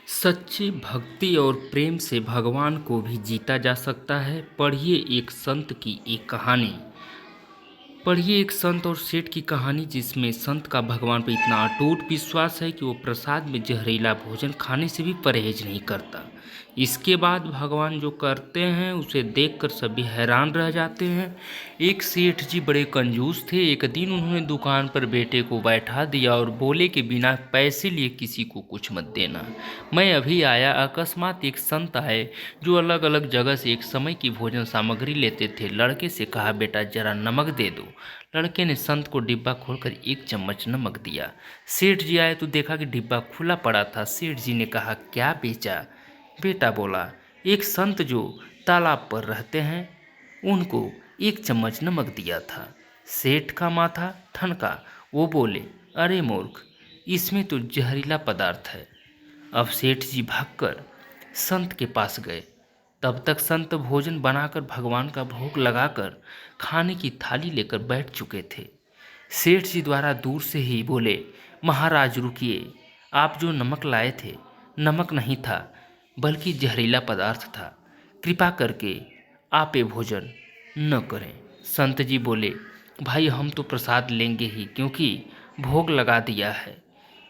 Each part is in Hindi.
सच्ची भक्ति और प्रेम से भगवान को भी जीता जा सकता है। पढ़िए एक संत की एक कहानी। पढ़िए एक संत और सेठ की कहानी, जिसमें संत का भगवान पर इतना अटूट विश्वास है कि वो प्रसाद में जहरीला भोजन खाने से भी परहेज नहीं करता। इसके बाद भगवान जो करते हैं उसे देखकर सभी हैरान रह जाते हैं। एक सेठ जी बड़े कंजूस थे। एक दिन उन्होंने दुकान पर बेटे को बैठा दिया और बोले कि बिना पैसे लिए किसी को कुछ मत देना। मैं अभी आया, अकस्मात एक संत आए जो अलग अलग जगह से एक समय की भोजन सामग्री लेते थे। लड़के से कहा, बेटा जरा नमक दे दो। लड़के ने संत को डिब्बा खोलकर एक चम्मच नमक दिया। सेठ जी आए तो देखा कि डिब्बा खुला पड़ा था। सेठ जी ने कहा, क्या बेचा? बेटा बोला, एक संत जो तालाब पर रहते हैं उनको एक चम्मच नमक दिया था। सेठ का माथा ठनका। वो बोले, अरे मूर्ख, इसमें तो जहरीला पदार्थ है। अब सेठ जी भागकर संत के पास गए। तब तक संत भोजन बनाकर भगवान का भोग लगाकर खाने की थाली लेकर बैठ चुके थे। सेठ जी द्वारा दूर से ही बोले, महाराज रुकिए, आप जो नमक लाए थे नमक नहीं था बल्कि जहरीला पदार्थ था। कृपा करके आप ये भोजन न करें। संत जी बोले, भाई हम तो प्रसाद लेंगे ही, क्योंकि भोग लगा दिया है।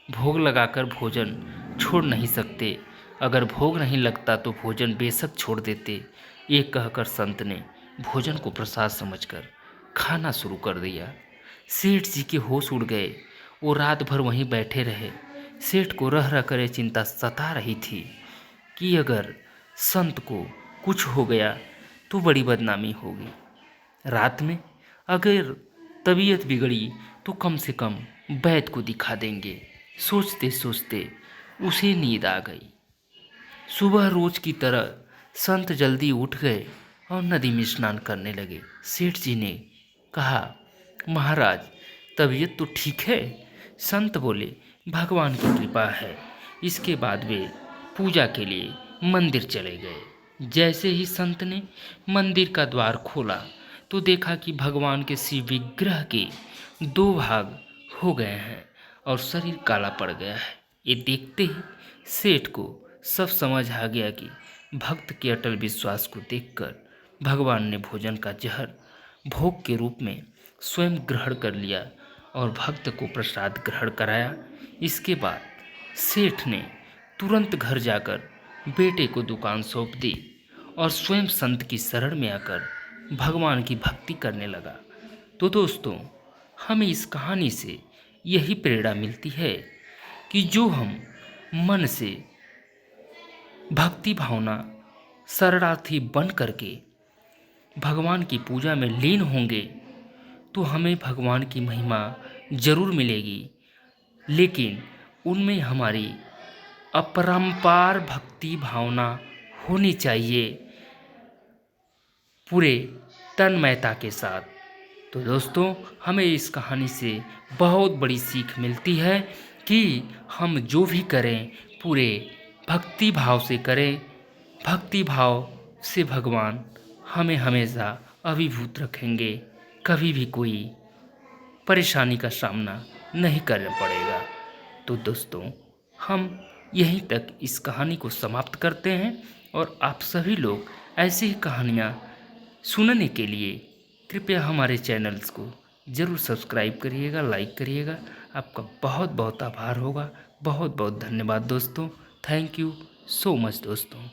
भोग लगाकर भोजन छोड़ नहीं सकते। अगर भोग नहीं लगता तो भोजन बेशक छोड़ देते। ये कहकर संत ने भोजन को प्रसाद समझकर खाना शुरू कर दिया। सेठ जी के होश उड़ गए। वो रात भर वहीं बैठे रहे। सेठ को रह रह कर ये चिंता सता रही थी कि अगर संत को कुछ हो गया तो बड़ी बदनामी होगी। रात में अगर तबीयत बिगड़ी तो कम से कम वैद्य को दिखा देंगे। सोचते सोचते उसे नींद आ गई। सुबह रोज की तरह संत जल्दी उठ गए और नदी में स्नान करने लगे। सेठ जी ने कहा, महाराज तबीयत तो ठीक है? संत बोले, भगवान की कृपा है। इसके बाद वे पूजा के लिए मंदिर चले गए। जैसे ही संत ने मंदिर का द्वार खोला तो देखा कि भगवान के शिव विग्रह के दो भाग हो गए हैं और शरीर काला पड़ गया है। ये देखते ही सेठ को सब समझ आ गया कि भक्त के अटल विश्वास को देखकर भगवान ने भोजन का जहर भोग के रूप में स्वयं ग्रहण कर लिया और भक्त को प्रसाद ग्रहण कराया। इसके बाद सेठ ने तुरंत घर जाकर बेटे को दुकान सौंप दी और स्वयं संत की शरण में आकर भगवान की भक्ति करने लगा। तो दोस्तों, हमें इस कहानी से यही प्रेरणा मिलती है कि जो हम मन से भक्ति भावना शरणार्थी बन करके भगवान की पूजा में लीन होंगे तो हमें भगवान की महिमा जरूर मिलेगी। लेकिन उनमें हमारी अपरंपार भक्ति भावना होनी चाहिए, पूरे तन्मयता के साथ। तो दोस्तों, हमें इस कहानी से बहुत बड़ी सीख मिलती है कि हम जो भी करें पूरे भक्ति भाव से करें। भक्ति भाव से भगवान हमें हमेशा अभिभूत रखेंगे। कभी भी कोई परेशानी का सामना नहीं करना पड़ेगा। तो दोस्तों, हम यहीं तक इस कहानी को समाप्त करते हैं और आप सभी लोग ऐसी ही कहानियाँ सुनने के लिए कृपया हमारे चैनल्स को ज़रूर सब्सक्राइब करिएगा, लाइक करिएगा। आपका बहुत बहुत आभार होगा। बहुत बहुत धन्यवाद दोस्तों। थैंक यू सो मच दोस्तों।